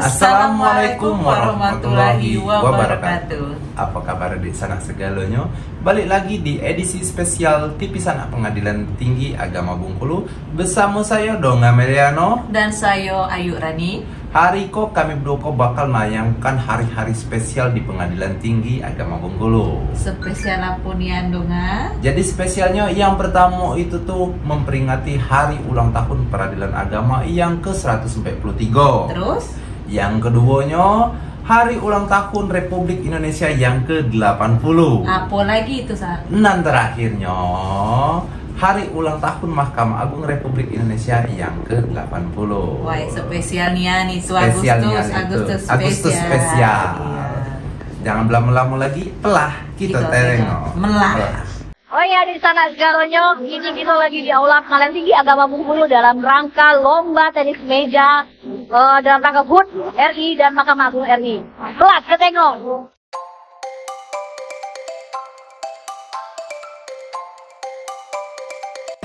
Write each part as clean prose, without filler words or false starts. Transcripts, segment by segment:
Assalamualaikum warahmatullahi wabarakatuh. Apa kabar di sana segalanya? Balik lagi di edisi spesial TV Sanak Pengadilan Tinggi Agama Bengkulu bersama saya Donga Meliano dan saya Ayu Rani. Hari ko kami berdua bakal menayangkan hari-hari spesial di Pengadilan Tinggi Agama Bengkulu. Spesial apa nih Donga? Jadi spesialnya yang pertama itu tuh memperingati hari ulang tahun Peradilan Agama yang ke-143. Terus? Yang keduanya hari ulang tahun Republik Indonesia yang ke-80. Apa lagi itu, Sa? Dan terakhirnya hari ulang tahun Mahkamah Agung Republik Indonesia yang ke-80. Wah, spesialnya nih, Agustus spesial. Iya. Jangan lama-lama lagi, pelah kita tengok. Melah. Oh ya, di sana segalanya, ini kita lagi di Aula Pengadilan Tinggi Agama Bengkulu dalam rangka lomba tenis meja dalam rangka HUT RI dan Mahkamah Agung RI. Kelas ketengok.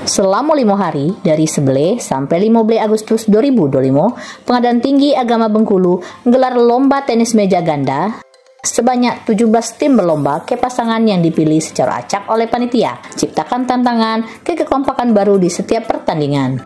Selama 5 hari, dari 11 sampai 15 Agustus 2025, Pengadilan Tinggi Agama Bengkulu menggelar lomba tenis meja ganda. Sebanyak 17 tim berlomba ke pasangan yang dipilih secara acak oleh panitia, ciptakan tantangan ke kekompakan baru di setiap pertandingan.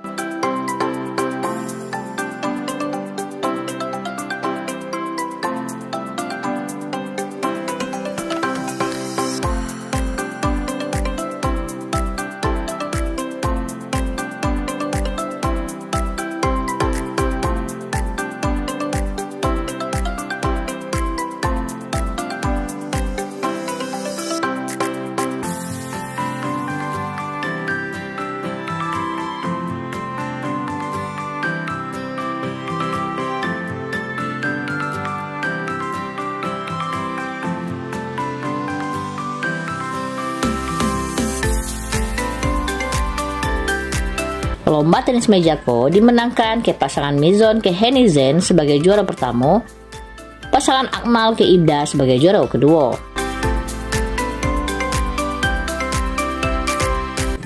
Lomba tenis meja ko dimenangkan ke pasangan Mizon ke Henizen sebagai juara pertama, pasangan Akmal ke Ibda sebagai juara kedua.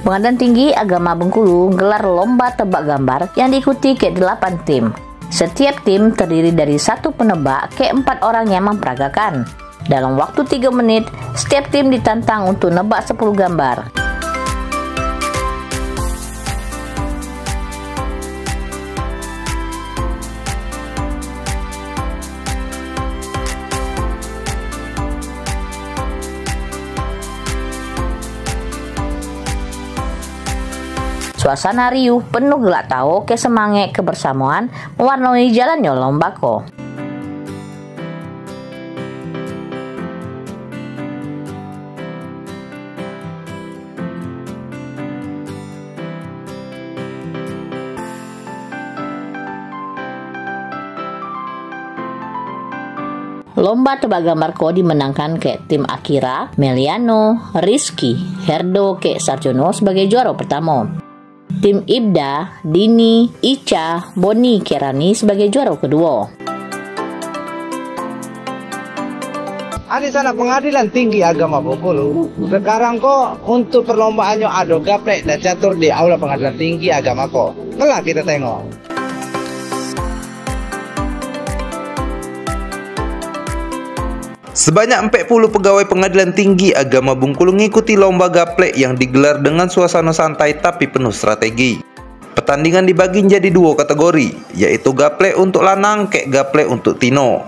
Pengadilan Tinggi Agama Bengkulu gelar lomba tebak gambar yang diikuti ke 8 tim. Setiap tim terdiri dari 1 penebak ke 4 orang yang memperagakan. Dalam waktu 3 menit, setiap tim ditantang untuk nebak 10 gambar. Suasana riuh penuh gelak tahu ke semangat kebersamaan mewarnai jalannya lomba ko. Lomba tebak gambar ko dimenangkan ke tim Akira, Meliano, Rizky, Herdo ke Sarjono sebagai juara pertama. Tim Ibda, Dini, Ica, Boni, Kerani sebagai juara kedua. Di sana Pengadilan Tinggi Agama Bengkulu. Sekarang kok untuk perlombaannya ada gaplek dan catur di Aula Pengadilan Tinggi Agama kok. Kelak kita tengok. Sebanyak 40 pegawai Pengadilan Tinggi Agama Bengkulu mengikuti lomba gaplek yang digelar dengan suasana santai tapi penuh strategi. Pertandingan dibagi menjadi 2 kategori, yaitu gaplek untuk lanang ke gaplek untuk tino.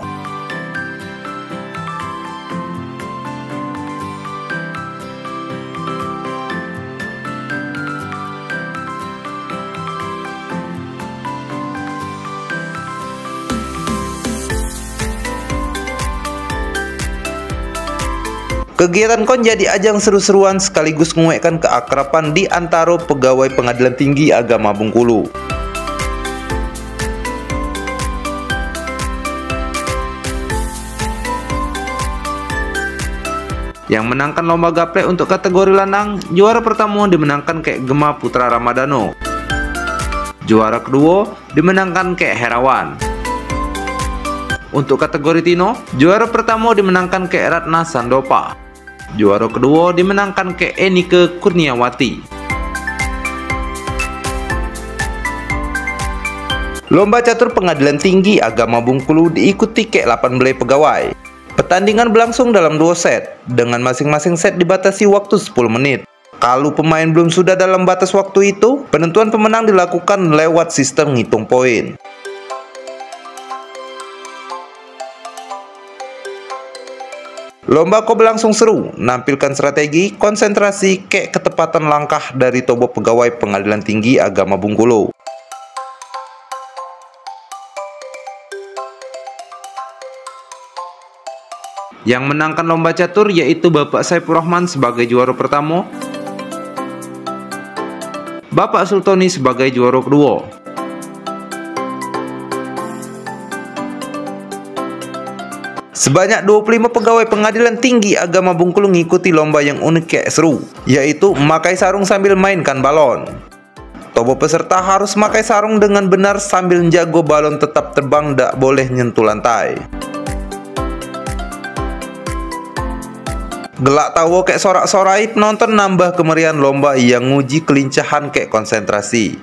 Kegiatan kon jadi ajang seru-seruan sekaligus menguatkan keakraban di antara pegawai Pengadilan Tinggi Agama Bengkulu. Yang menangkan lomba gaplek untuk kategori lanang, juara pertama dimenangkan ke Gema Putra Ramadano. Juara kedua dimenangkan ke Herawan. Untuk kategori tino, juara pertama dimenangkan ke Ratna Sandopa. Juara kedua dimenangkan ke Enike Kurniawati. Lomba catur Pengadilan Tinggi Agama Bengkulu diikuti ke 18 pegawai. Pertandingan berlangsung dalam 2 set, dengan masing-masing set dibatasi waktu 10 menit. Kalau pemain belum sudah dalam batas waktu itu, penentuan pemenang dilakukan lewat sistem ngitung poin. Lomba ko berlangsung seru, menampilkan strategi, konsentrasi, ketepatan langkah dari tobo pegawai Pengadilan Tinggi Agama Bengkulu. Yang menangkan lomba catur yaitu Bapak Saiful Rahman sebagai juara pertama, Bapak Sultoni sebagai juara kedua. Sebanyak 25 pegawai Pengadilan Tinggi Agama Bengkulu mengikuti lomba yang unik kayak seru, yaitu memakai sarung sambil mainkan balon. Tobo peserta harus memakai sarung dengan benar sambil menjaga balon tetap terbang, tak boleh nyentuh lantai. Gelak tawa kayak sorak-sorai, penonton nambah kemeriahan lomba yang nguji kelincahan kayak konsentrasi.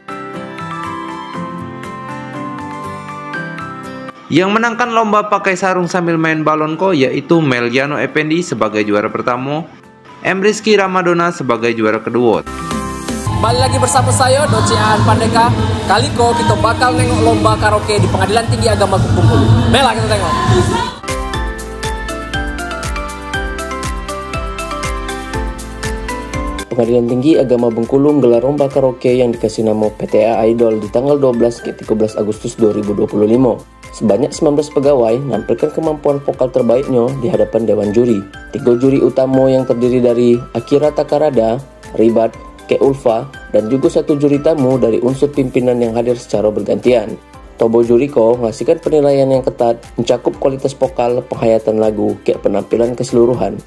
Yang menangkan lomba pakai sarung sambil main balon ko yaitu Meliano Effendi sebagai juara pertama, M. Rizky Ramadona sebagai juara kedua. Balik lagi bersama saya, Docean Pandeka. Kali ko kita bakal nengok lomba karaoke di Pengadilan Tinggi Agama Bengkulu. Mela kita tengok. Pengadilan Tinggi Agama Bengkulu menggelar lomba karaoke yang dikasih nama PTA Idol di tanggal 12-13 Agustus 2025. Sebanyak 19 pegawai menampilkan kemampuan vokal terbaiknya di hadapan Dewan Juri. 3 juri utama yang terdiri dari Akira Takarada, Ribat, Ke Ulfa, dan juga 1 juri tamu dari unsur pimpinan yang hadir secara bergantian. Tobo juri ko menghasilkan penilaian yang ketat, mencakup kualitas vokal, penghayatan lagu, ke penampilan keseluruhan.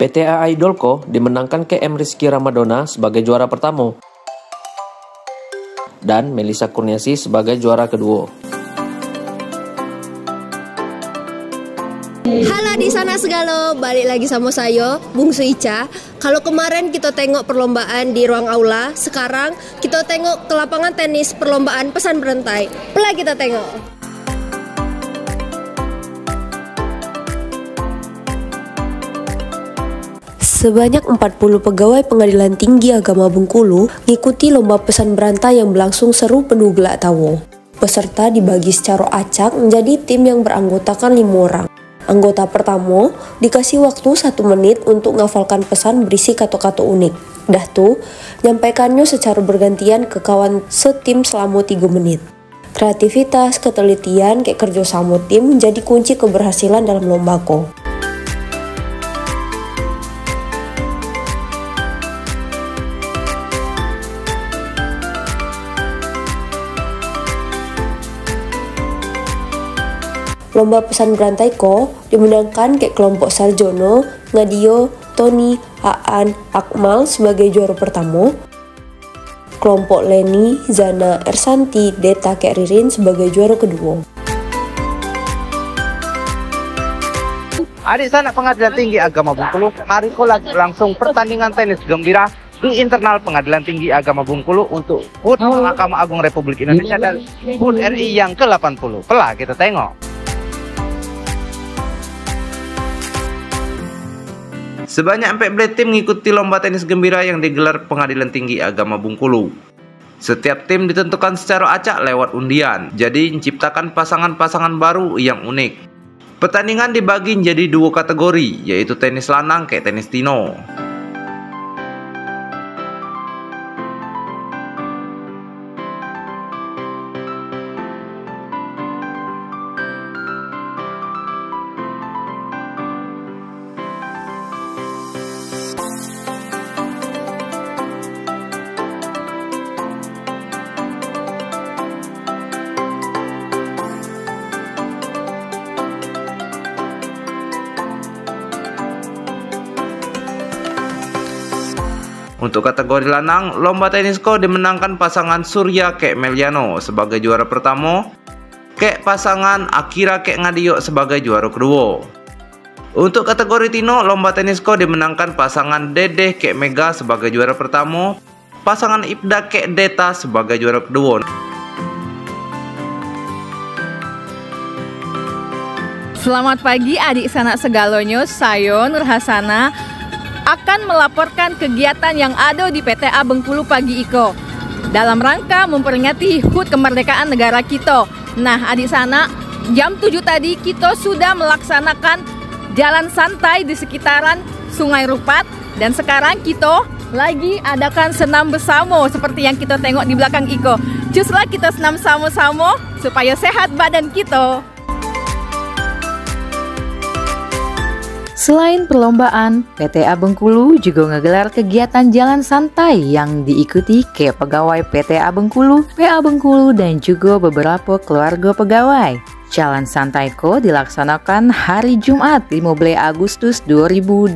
PTA Idol ko dimenangkan ke M. Rizky Ramadona sebagai juara pertama dan Melisa Kurniasi sebagai juara kedua. Halo di sana segala, balik lagi sama saya, Bungsu Ica. Kalau kemarin kita tengok perlombaan di ruang aula, sekarang kita tengok ke lapangan tenis perlombaan pesan berantai. Pelai kita tengok. Sebanyak 40 pegawai Pengadilan Tinggi Agama Bengkulu ngikuti lomba pesan berantai yang berlangsung seru penuh gelak tawa. Peserta dibagi secara acak menjadi tim yang beranggotakan 5 orang. Anggota pertama dikasih waktu 1 menit untuk ngafalkan pesan berisi kata-kata unik. Dah tuh, nyampaikannya secara bergantian ke kawan setim selama 3 menit. Kreativitas, ketelitian, kayak kerjasama tim menjadi kunci keberhasilan dalam lomba ko. Lomba pesan berantai ko dimenangkan ke kelompok Sarjono, Ngadio, Tony, Aan, Akmal sebagai juara pertama. Kelompok Leni, Zana, Ersanti, Deta, Kek Ririn sebagai juara kedua. Adik sanak Pengadilan Tinggi Agama Bengkulu, hari ko lagi langsung pertandingan tenis gembira di internal Pengadilan Tinggi Agama Bengkulu untuk HUT Mahkamah Agung Republik Indonesia dan HUT RI yang ke-80. Pelah kita tengok. Sebanyak 14 tim mengikuti lomba tenis gembira yang digelar Pengadilan Tinggi Agama Bengkulu. Setiap tim ditentukan secara acak lewat undian, jadi menciptakan pasangan-pasangan baru yang unik. Pertandingan dibagi menjadi 2 kategori, yaitu tenis lanang kayak tenis tino. Untuk kategori lanang, lomba tenis ko dimenangkan pasangan Surya Kek Meliano sebagai juara pertama, Kek pasangan Akira Kek Ngadio sebagai juara kedua. Untuk kategori tino, lomba tenis ko dimenangkan pasangan Dedeh Kek Mega sebagai juara pertama, pasangan Ibda Kek Deta sebagai juara kedua. Selamat pagi adik sanak segalonyo, saya Nur Hasana akan melaporkan kegiatan yang ada di PTA Bengkulu pagi iko dalam rangka memperingati HUT kemerdekaan negara kita. Nah adik sanak, jam 7 tadi kita sudah melaksanakan jalan santai di sekitaran Sungai Rupat, dan sekarang kita lagi adakan senam bersama seperti yang kita tengok di belakang iko. Cuslah kita senam sama-sama supaya sehat badan kita. Selain perlombaan, PTA Bengkulu juga ngegelar kegiatan jalan santai yang diikuti ke pegawai PTA Bengkulu, PA Bengkulu, dan juga beberapa keluarga pegawai. Jalan santai ko dilaksanakan hari Jumat 15 Agustus 2025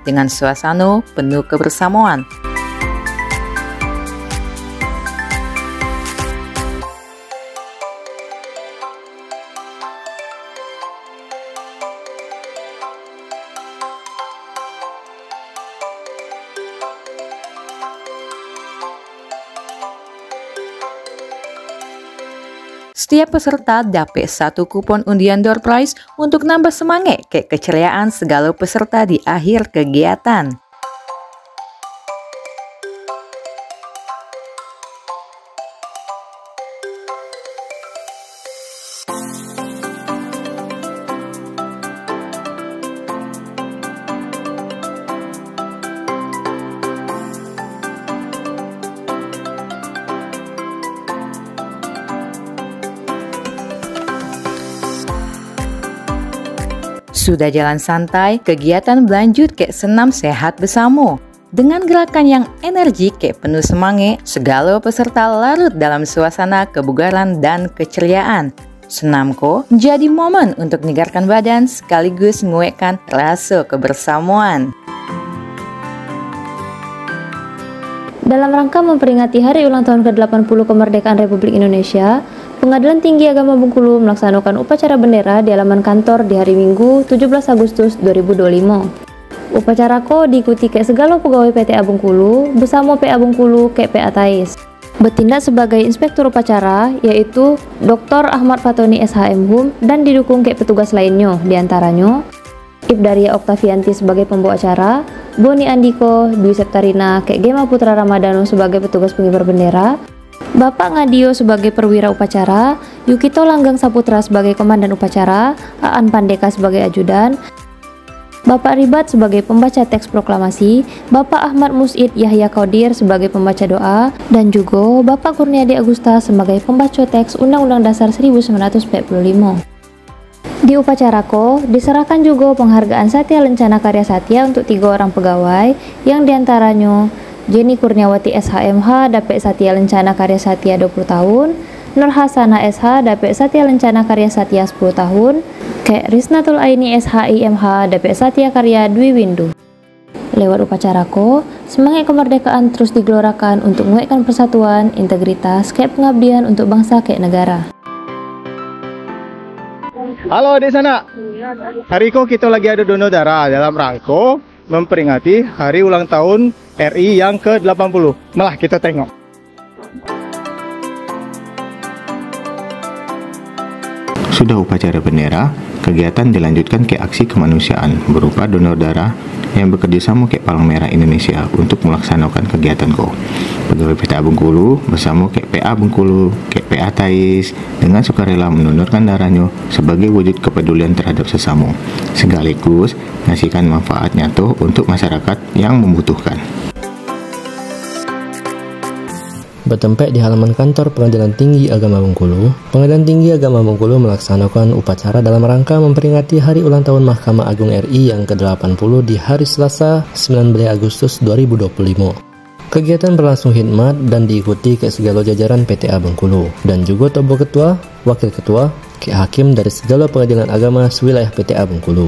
dengan suasana penuh kebersamaan. Setiap peserta dapat 1 kupon undian door prize untuk nambah semangat ke keceriaan segala peserta di akhir kegiatan. Sudah jalan santai, kegiatan berlanjut ke senam sehat bersama. Dengan gerakan yang energik ke penuh semangat, segala peserta larut dalam suasana kebugaran dan keceriaan. Senam ko menjadi momen untuk menyegarkan badan sekaligus menguatkan rasa kebersamaan. Dalam rangka memperingati hari ulang tahun ke-80 kemerdekaan Republik Indonesia, Pengadilan Tinggi Agama Bengkulu melaksanakan upacara bendera di halaman kantor di hari Minggu 17 Agustus 2025. Upacara ko diikuti ke segala pegawai PTA Bengkulu bersama PA Bengkulu ke PA Tais. Bertindak sebagai inspektur upacara yaitu Dr. Ahmad Fatoni SHM Hum dan didukung ke petugas lainnya, diantaranya Ibdaria Oktavianti sebagai pembawa acara, Boni Andiko, Dwi Septarina ke Gema Putra Ramadano sebagai petugas pengibar bendera, Bapak Ngadio sebagai perwira upacara, Yukito Langgang Saputra sebagai komandan upacara, Aan Pandeka sebagai ajudan, Bapak Ribat sebagai pembaca teks proklamasi, Bapak Ahmad Musid Yahya Qadir sebagai pembaca doa, dan juga Bapak Kurniadi Agusta sebagai pembaca teks Undang-Undang Dasar 1945. Di upacara ko diserahkan juga penghargaan Satya Lencana Karya Satya untuk 3 orang pegawai, yang diantaranya Jenny Kurniawati SHMH dapat Satya Lencana Karya Satya 20 tahun, Nurhasana SH dapet Satya Lencana Karya Satya 10 tahun, kayak Risnatul Aini SHIMH dapet Satya Karya Dwi Windu. Lewat upacara ko, semangat kemerdekaan terus digelorakan untuk menguatkan persatuan, integritas, kayak pengabdian untuk bangsa kayak negara. Halo di sana. Hari ko kita lagi ada donor darah dalam rangka memperingati hari ulang tahun RI yang ke-80. Malah kita tengok. Sudah upacara bendera, kegiatan dilanjutkan ke aksi kemanusiaan berupa donor darah yang bekerjasama ke Palang Merah Indonesia untuk melaksanakan kegiatan ko. Pegawai PTA Bengkulu bersama ke PA Bengkulu, ke PA Tais dengan sukarela mendonorkan darahnya sebagai wujud kepedulian terhadap sesama, sekaligus ngasihkan manfaat nyata untuk masyarakat yang membutuhkan. Bertempat di halaman kantor Pengadilan Tinggi Agama Bengkulu, Pengadilan Tinggi Agama Bengkulu melaksanakan upacara dalam rangka memperingati Hari Ulang Tahun Mahkamah Agung RI yang ke-80 di hari Selasa 19 Agustus 2025. Kegiatan berlangsung khidmat dan diikuti ke segala jajaran PTA Bengkulu dan juga tobo ketua, wakil ketua, ke hakim dari segala pengadilan agama sewilayah PTA Bengkulu.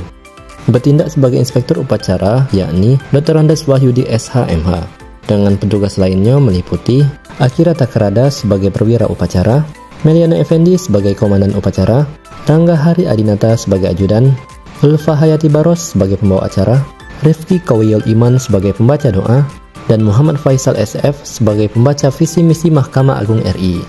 Bertindak sebagai inspektur upacara yakni Dr. Andes Wahyudi SHMH. Dengan petugas lainnya meliputi Akira Takarada sebagai perwira upacara, Meliana Effendi sebagai komandan upacara, Rangga Hari Adinata sebagai ajudan, Ulfa Hayati Baros sebagai pembawa acara, Rifki Kawiyul Iman sebagai pembaca doa, dan Muhammad Faisal SF sebagai pembaca visi misi Mahkamah Agung RI.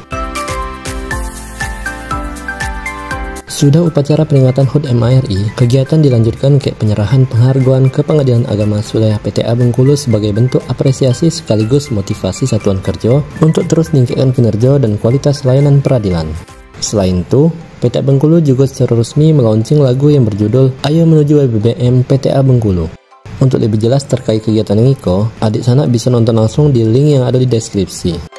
Sudah upacara peringatan HUT MARI, kegiatan dilanjutkan ke penyerahan penghargaan ke Pengadilan Agama Wilayah PTA Bengkulu sebagai bentuk apresiasi sekaligus motivasi satuan kerja untuk terus meningkatkan kinerja dan kualitas layanan peradilan. Selain itu, PTA Bengkulu juga secara resmi melaunching lagu yang berjudul Ayo Menuju WBBM PTA Bengkulu. Untuk lebih jelas terkait kegiatan ini, adik sanak bisa nonton langsung di link yang ada di deskripsi.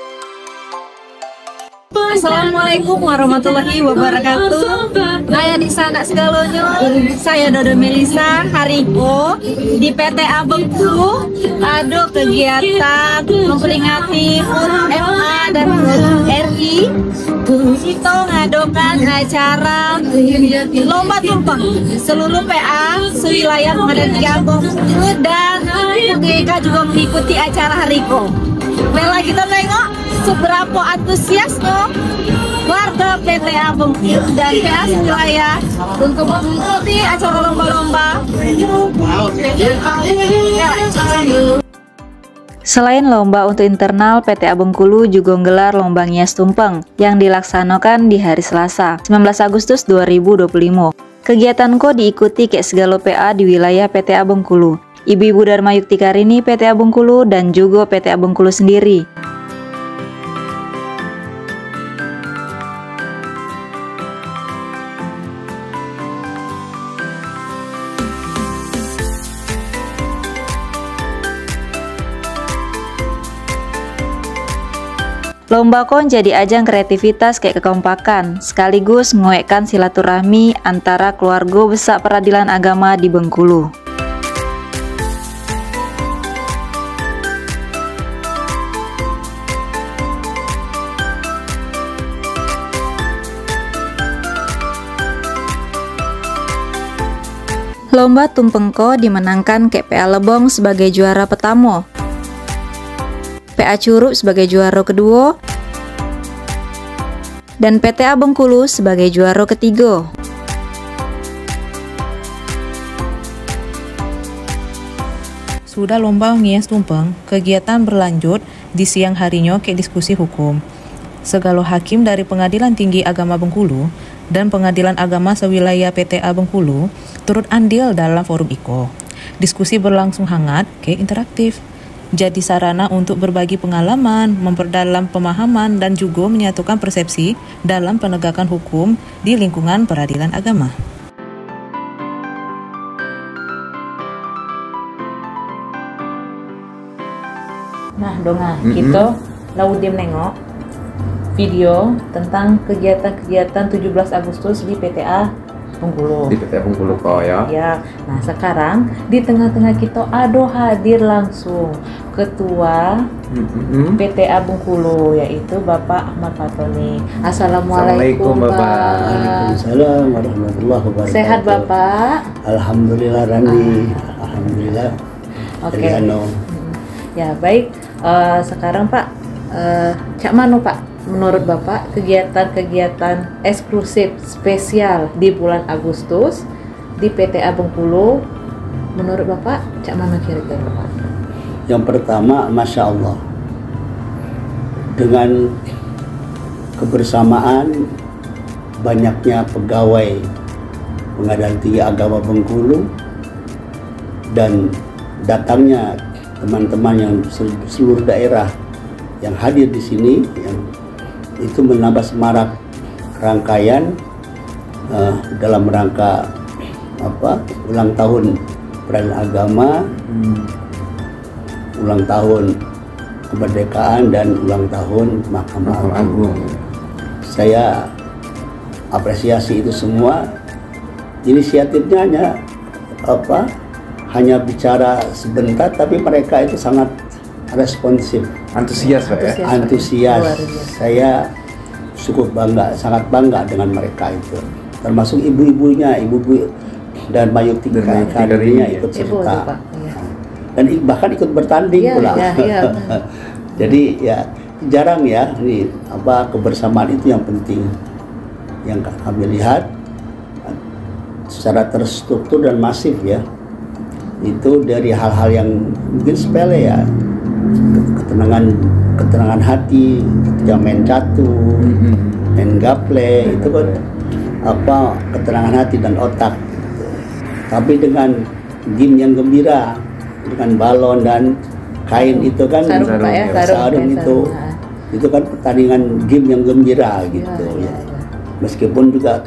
Assalamualaikum warahmatullahi wabarakatuh. Naya di sana segalonyo, saya Dodo Melisa. Hari ko di PTA Bengkulu ada kegiatan memperingati HUT MA dan HUT RI. Kita ngadakan acara lomba tumpeng seluruh PA sewilayah Pengadilan Tinggi Agama Bengkulu dan mereka juga mengikuti acara hari ko. Mela kita tengok seberapa antusias warga PTA Bengkulu dan PA sewilayah untuk mengikuti acara lomba-lomba. Selain lomba untuk internal, PTA Bengkulu juga menggelar lomba ngias tumpeng yang dilaksanakan di hari Selasa, 19 Agustus 2025. Kegiatan ko diikuti ke segala PA di wilayah PTA Bengkulu, Ibu-Ibu Dharma Yukti Karini PTA Bengkulu dan juga PTA Bengkulu sendiri. Lomba kon jadi ajang kreativitas kayak kekompakan, sekaligus menguatkan silaturahmi antara keluarga besar peradilan agama di Bengkulu. Lomba tumpengko dimenangkan ke PA Lebong sebagai juara pertama, PA Curug sebagai juara kedua, dan PTA Bengkulu sebagai juara ketiga. Sudah lomba ngias tumpeng, kegiatan berlanjut di siang harinya ke diskusi hukum. Segala hakim dari Pengadilan Tinggi Agama Bengkulu dan Pengadilan Agama sewilayah PTA Bengkulu turut andil dalam forum IKO. Diskusi berlangsung hangat ke interaktif. Jadi sarana untuk berbagi pengalaman, memperdalam pemahaman, dan juga menyatukan persepsi dalam penegakan hukum di lingkungan peradilan agama. Nah, donga, kita laudim nengok video tentang kegiatan-kegiatan 17 Agustus di PTA Bengkulu. Di PTA Bengkulu kok ya. Ya, nah sekarang di tengah-tengah kita hadir langsung Ketua PTA Bengkulu yaitu Bapak Ahmad Fatoni. Assalamualaikum Bapak. Waalaikumsalam warahmatullahi wabarakatuh. Sehat Bapak? Alhamdulillah Randi. Alhamdulillah. Oke. Ya baik. Sekarang Pak, cak mano Pak? Menurut Bapak, kegiatan-kegiatan eksklusif spesial di bulan Agustus di PTA Bengkulu, menurut Bapak, cak mana kira-kira Bapak? Yang pertama, Masya Allah, dengan kebersamaan banyaknya pegawai Pengadilan Tinggi Agama Bengkulu dan datangnya teman-teman yang seluruh daerah yang hadir di sini, yang itu menambah semarak rangkaian dalam rangka ulang tahun peradilan agama, ulang tahun kemerdekaan dan ulang tahun Mahkamah Agung. Saya apresiasi itu semua. Inisiatifnya hanya bicara sebentar, tapi mereka itu sangat responsif, antusias Pak ya. Antusias. Saya cukup bangga, sangat bangga dengan mereka itu. Termasuk ibu-ibunya, ibu-ibu dan mayoritas kadernya ikut serta. Dan bahkan ikut bertanding pula. Jadi ya jarang ya ini kebersamaan itu yang penting. Yang kami lihat secara terstruktur dan masif ya. Itu dari hal-hal yang mungkin sepele ya. Ketenangan hati ketika main catur, main gaple, itu kan ketenangan hati dan otak gitu. Tapi dengan game yang gembira, dengan balon dan kain itu kan sarung itu kan pertandingan game yang gembira gitu ya. Meskipun juga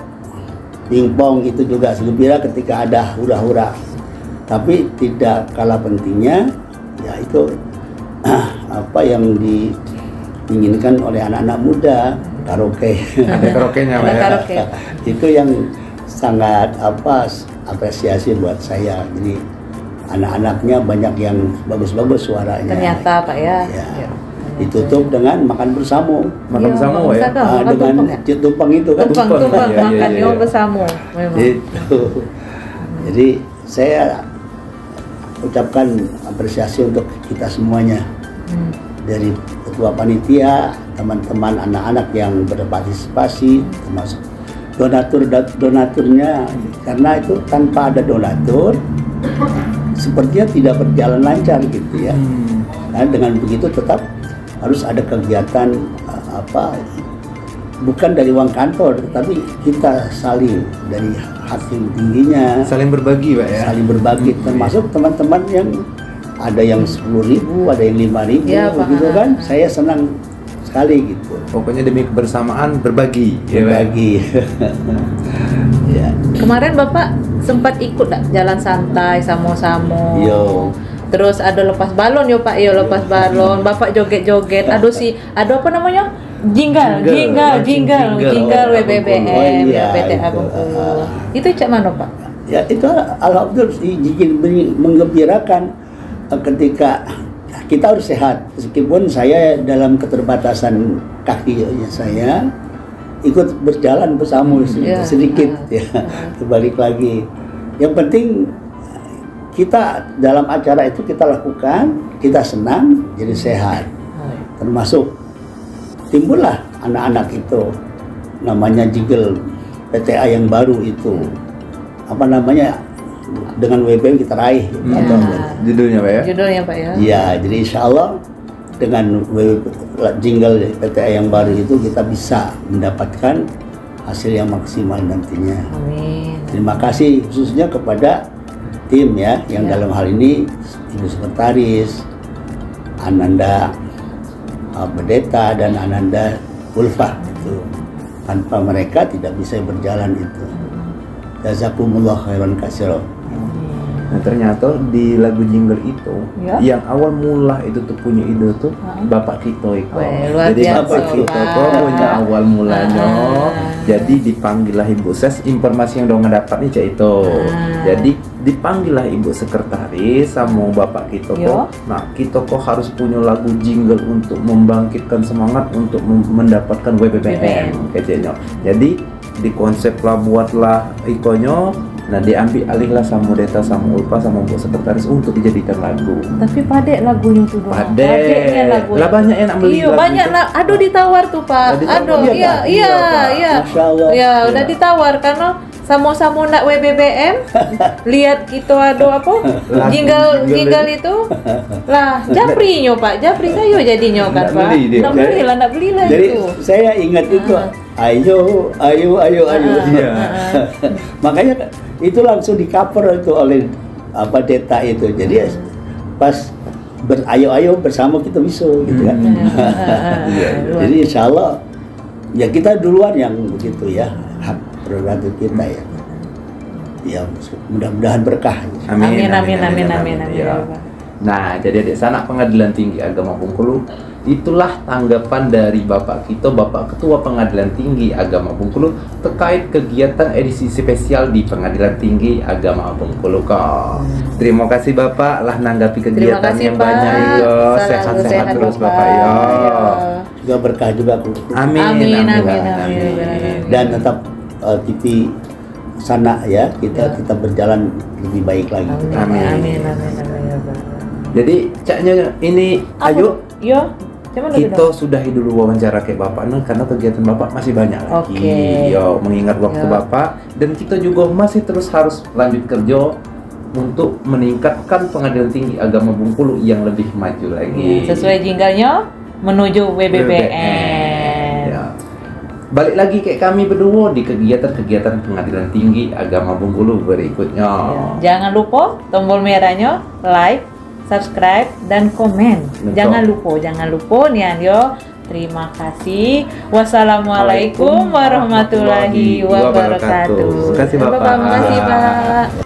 pingpong itu juga gembira ketika ada hura-hura, tapi tidak kalah pentingnya ya itu yang diinginkan oleh anak-anak muda, karaoke. Ada karaoke-nya Pak ya. Itu yang sangat apresiasi buat saya. Jadi anak-anaknya banyak yang bagus-bagus suaranya. Ternyata Pak ya. Ditutup dengan makan bersama. Makan bersama ya. Dengan tumpeng itu kan. Tumpeng makan bersama. Itu. Jadi saya ucapkan apresiasi untuk kita semuanya, dari ketua panitia, teman-teman anak-anak yang berpartisipasi, termasuk donaturnya, karena itu tanpa ada donatur sepertinya tidak berjalan lancar gitu ya. Nah, dengan begitu tetap harus ada kegiatan bukan dari uang kantor, tetapi kita saling dari hasil tingginya saling berbagi Pak ya. Saling berbagi, termasuk teman-teman yang ada yang 10.000, ada yang 5.000 gitu kan. Saya senang sekali gitu. Pokoknya demi kebersamaan berbagi. Berbagi. Ya. Kemarin Bapak sempat ikut jalan santai sama-sama. Terus ada lepas balon yo Pak, lepas balon. Bapak joget-joget. Ada apa namanya? Jingle WBBM PTA Bengkulu. Itu cak mana Pak? Ya itu alhamdulillah menggembirakan ketika kita harus sehat. Meskipun saya dalam keterbatasan kakinya saya ikut berjalan bersama sedikit ya. Kembali lagi. Yang penting kita dalam acara itu kita lakukan, kita senang, jadi sehat. Termasuk timbullah anak-anak itu, namanya jingle PTA yang baru itu, dengan WBM kita raih. Judulnya Pak ya? Judulnya Pak ya? Iya, jadi insya Allah dengan jingle PTA yang baru itu kita bisa mendapatkan hasil yang maksimal nantinya. Amin. Terima kasih khususnya kepada tim ya, yang dalam hal ini Ibu Sekretaris, Ananda Bedeta dan Ananda Ulfah itu. Tanpa mereka tidak bisa berjalan itu. Jazakumullah khairan katsira. Nah ternyata di lagu jingle itu yang awal mula itu tuh punya ide tuh Bapak Kito Iko. Luar Jadi biasa, Bapak Kito punya awal mulanya Jadi dipanggillah Ibu Ses, informasi yang dong dapat nih cak itu. Jadi dipanggillah Ibu Sekretaris sama Bapak kita kok. Nah, kita kok harus punya lagu jingle untuk membangkitkan semangat untuk mendapatkan WBBM kecilnya. Jadi di konsep lah buatlah ikonyo. Nah, diambil alihlah sama Deta sama Ulpa sama Bu Sekretaris untuk dijadikan lagu. Tapi padek lagunya tuh doang. Padeknya lagunya. Lah banyak yang nak beli. Iya, banyak lah. Aduh ditawar tuh, Pak. Aduh, iya. Ya, udah ditawar karena sama-sama nak WBBM. Lihat gitu aduh apa? Jingle itu. Lah, Japri nyo, Pak. Japri sayo jadinya kan, Pak. Nak beli lah jadi, itu. Saya ingat itu. Ayo. Makanya itu langsung di cover itu oleh Deta itu. Jadi pas ayo bersama kita bisa gitu kan. Jadi insya Allah ya kita duluan yang begitu ya, hak prerogatif kita ya. Ya mudah-mudahan berkah. Amin. Ya. Nah, jadi adik sanak Pengadilan Tinggi Agama Bengkulu, itulah tanggapan dari Bapak kita, Bapak Ketua Pengadilan Tinggi Agama Bengkulu terkait kegiatan edisi spesial di Pengadilan Tinggi Agama Bengkulu kok. Terima kasih Bapak lah nanggapi kegiatan yang banyak yo. Sehat-sehat terus Bapak yo. Juga berkah juga. Amin. Dan tetap TV Sanak ya, kita berjalan lebih baik lagi. Amin. Jadi caknya ini ayo kita sudahi dulu wawancara kayak Bapak karena kegiatan Bapak masih banyak lagi. Yo, mengingat waktu Bapak dan kita juga masih terus harus lanjut kerja untuk meningkatkan Pengadilan Tinggi Agama Bengkulu yang lebih maju lagi. Sesuai jinglenya menuju WBBM. Ya. Balik lagi kayak kami berdua di kegiatan-kegiatan Pengadilan Tinggi Agama Bengkulu berikutnya. Jangan lupa tombol merahnya, like, subscribe dan komen. Jangan lupa nih yo. Terima kasih. Wassalamualaikum warahmatullahi wabarakatuh. Terima kasih Bapak. Terima kasih Pak.